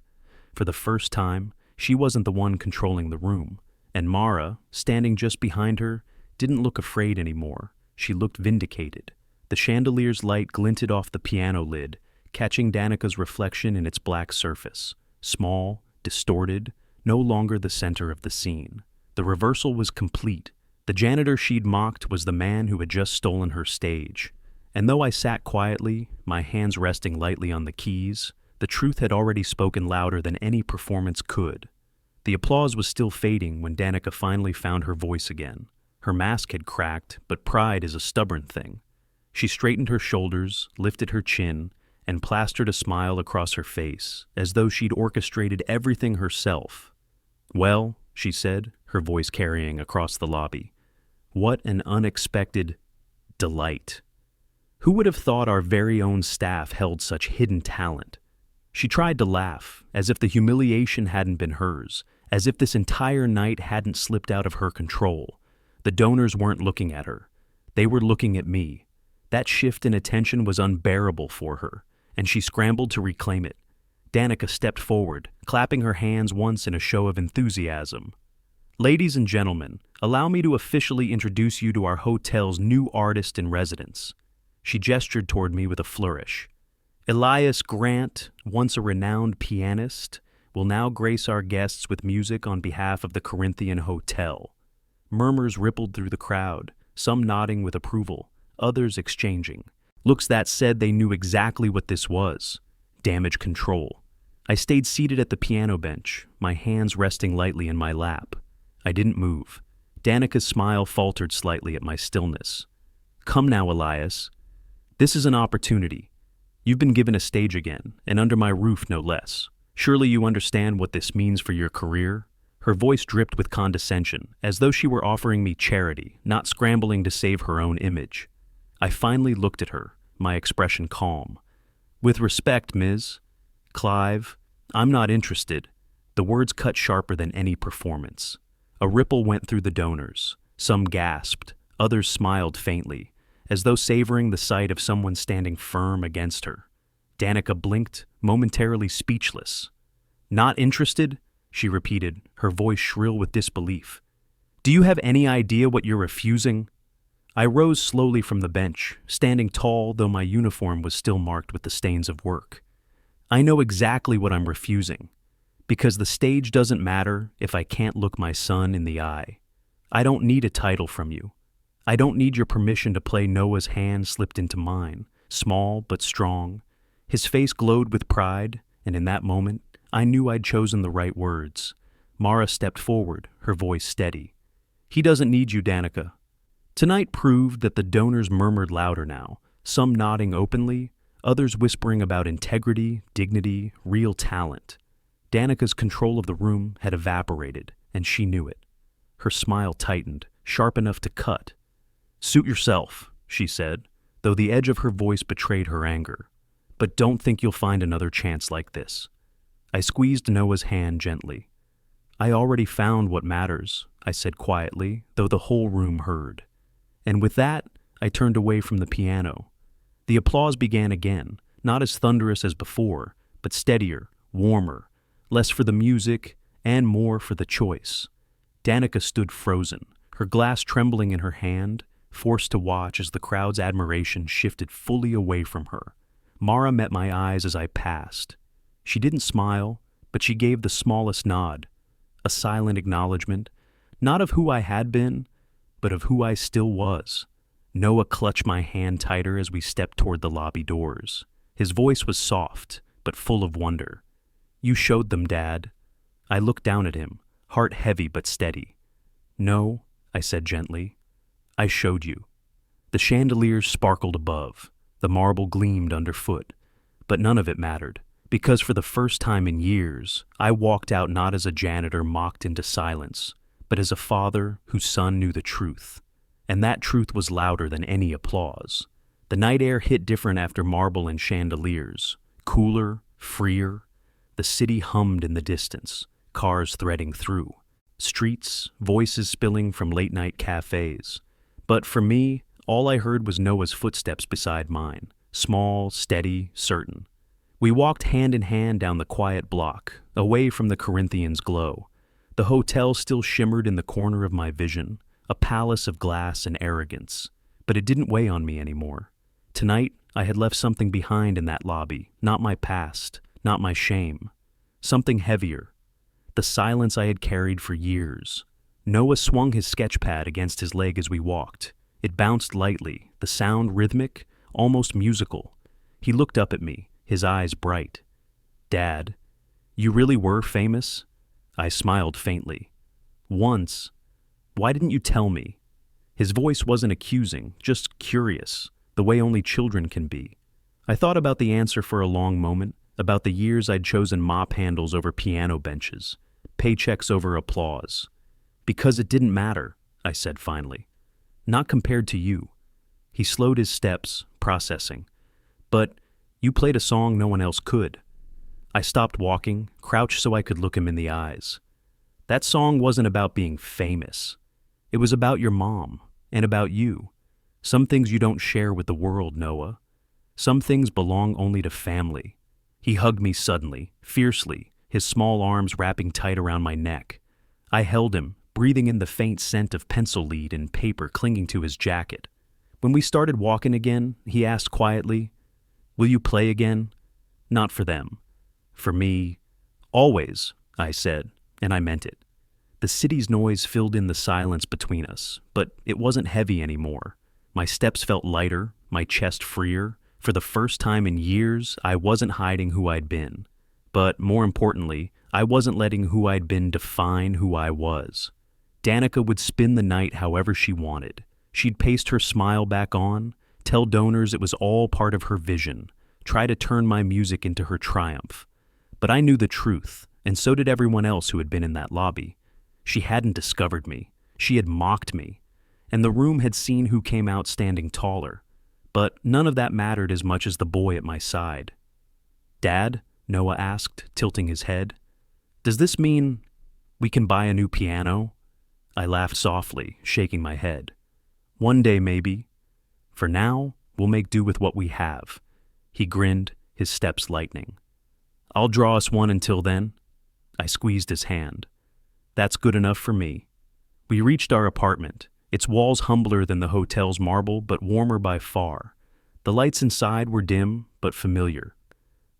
Speaker 1: For the first time, she wasn't the one controlling the room, and Mara, standing just behind her, didn't look afraid anymore. She looked vindicated. The chandelier's light glinted off the piano lid, catching Danica's reflection in its black surface. Small, distorted, no longer the center of the scene. The reversal was complete. The janitor she'd mocked was the man who had just stolen her stage. And though I sat quietly, my hands resting lightly on the keys, the truth had already spoken louder than any performance could. The applause was still fading when Danica finally found her voice again. Her mask had cracked, but pride is a stubborn thing. She straightened her shoulders, lifted her chin, and plastered a smile across her face, as though she'd orchestrated everything herself. "Well," she said, her voice carrying across the lobby, "what an unexpected delight. Who would have thought our very own staff held such hidden talent?" She tried to laugh, as if the humiliation hadn't been hers, as if this entire night hadn't slipped out of her control. The donors weren't looking at her. They were looking at me. That shift in attention was unbearable for her, and she scrambled to reclaim it. Danica stepped forward, clapping her hands once in a show of enthusiasm. "Ladies and gentlemen, allow me to officially introduce you to our hotel's new artist in residence." She gestured toward me with a flourish. "Elias Grant, once a renowned pianist, will now grace our guests with music on behalf of the Corinthian Hotel." Murmurs rippled through the crowd, some nodding with approval, others exchanging looks that said they knew exactly what this was: damage control. I stayed seated at the piano bench, my hands resting lightly in my lap. I didn't move. Danica's smile faltered slightly at my stillness. "Come now, Elias. This is an opportunity. You've been given a stage again, and under my roof no less. Surely you understand what this means for your career?" Her voice dripped with condescension, as though she were offering me charity, not scrambling to save her own image. I finally looked at her, my expression calm. "With respect, Ms. Clive, I'm not interested." The words cut sharper than any performance. A ripple went through the donors. Some gasped, others smiled faintly, as though savoring the sight of someone standing firm against her. Danica blinked, momentarily speechless. "Not interested?" she repeated, her voice shrill with disbelief. "Do you have any idea what you're refusing?" I rose slowly from the bench, standing tall though my uniform was still marked with the stains of work. "I know exactly what I'm refusing, because the stage doesn't matter if I can't look my son in the eye. I don't need a title from you. I don't need your permission to play." Noah's hand slipped into mine, small but strong. His face glowed with pride, and in that moment, I knew I'd chosen the right words. Mara stepped forward, her voice steady. "He doesn't need you, Danica." Tonight proved that the donors murmured louder now, some nodding openly, others whispering about integrity, dignity, real talent. Danica's control of the room had evaporated, and she knew it. Her smile tightened, sharp enough to cut. "Suit yourself," she said, though the edge of her voice betrayed her anger. "But don't think you'll find another chance like this." I squeezed Noah's hand gently. "I already found what matters," I said quietly, though the whole room heard. And with that, I turned away from the piano. The applause began again, not as thunderous as before, but steadier, warmer, less for the music and more for the choice. Danica stood frozen, her glass trembling in her hand, forced to watch as the crowd's admiration shifted fully away from her. Mara met my eyes as I passed. She didn't smile, but she gave the smallest nod, a silent acknowledgement, not of who I had been, but of who I still was. Noah clutched my hand tighter as we stepped toward the lobby doors. His voice was soft, but full of wonder. "You showed them, Dad." I looked down at him, heart heavy but steady. "No," I said gently. "I showed you." The chandeliers sparkled above. The marble gleamed underfoot. But none of it mattered, because for the first time in years, I walked out not as a janitor mocked into silence, but as a father whose son knew the truth. And that truth was louder than any applause. The night air hit different after marble and chandeliers, cooler, freer. The city hummed in the distance, cars threading through. Streets, voices spilling from late-night cafes. But for me, all I heard was Noah's footsteps beside mine, small, steady, certain. We walked hand in hand down the quiet block, away from the Corinthians' glow. The hotel still shimmered in the corner of my vision, a palace of glass and arrogance. but it didn't weigh on me anymore. Tonight, I had left something behind in that lobby, not my past, not my shame. Something heavier. The silence I had carried for years. Noah swung his sketchpad against his leg as we walked. It bounced lightly, the sound rhythmic, almost musical. He looked up at me, his eyes bright. "Dad, you really were famous?" I smiled faintly. "Once. Why didn't you tell me?" His voice wasn't accusing, just curious, the way only children can be. I thought about the answer for a long moment, about the years I'd chosen mop handles over piano benches, paychecks over applause. "Because it didn't matter," I said finally. "Not compared to you." He slowed his steps, processing. "But you played a song no one else could." I stopped walking, crouched so I could look him in the eyes. "That song wasn't about being famous. It was about your mom, and about you. Some things you don't share with the world, Noah. Some things belong only to family." He hugged me suddenly, fiercely, his small arms wrapping tight around my neck. I held him, breathing in the faint scent of pencil lead and paper clinging to his jacket. When we started walking again, he asked quietly, "Will you play again?" "Not for them. For me, always," I said, and I meant it. The city's noise filled in the silence between us, but it wasn't heavy anymore. My steps felt lighter, my chest freer. For the first time in years, I wasn't hiding who I'd been. But more importantly, I wasn't letting who I'd been define who I was. Danica would spin the night however she wanted. She'd paste her smile back on, tell donors it was all part of her vision, try to turn my music into her triumph. But I knew the truth, and so did everyone else who had been in that lobby. She hadn't discovered me. She had mocked me. And the room had seen who came out standing taller. But none of that mattered as much as the boy at my side. "Dad?" Noah asked, tilting his head. "Does this mean we can buy a new piano?" I laughed softly, shaking my head. "One day, maybe. For now, we'll make do with what we have." He grinned, his steps lightening. "I'll draw us one until then." I squeezed his hand. "That's good enough for me." We reached our apartment, its walls humbler than the hotel's marble, but warmer by far. The lights inside were dim, but familiar.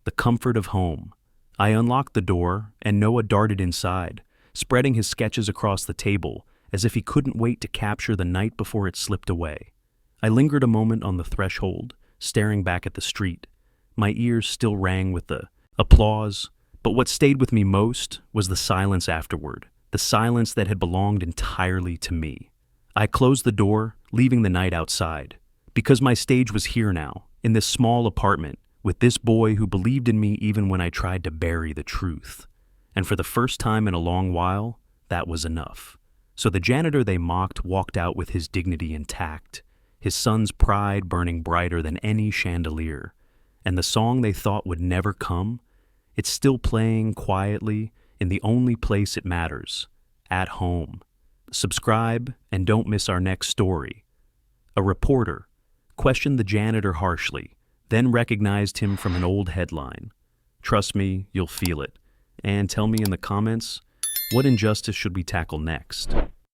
Speaker 1: The comfort of home. I unlocked the door, and Noah darted inside, spreading his sketches across the table, as if he couldn't wait to capture the night before it slipped away. I lingered a moment on the threshold, staring back at the street. My ears still rang with the applause, but what stayed with me most was the silence afterward, the silence that had belonged entirely to me. I closed the door, leaving the night outside, because my stage was here now, in this small apartment, with this boy who believed in me even when I tried to bury the truth. And for the first time in a long while, that was enough. So the janitor they mocked walked out with his dignity intact, his son's pride burning brighter than any chandelier. And the song they thought would never come, it's still playing quietly in the only place it matters, at home. Subscribe and don't miss our next story. A reporter questioned the janitor harshly, then recognized him from an old headline. Trust me, you'll feel it. And tell me in the comments, what injustice should we tackle next?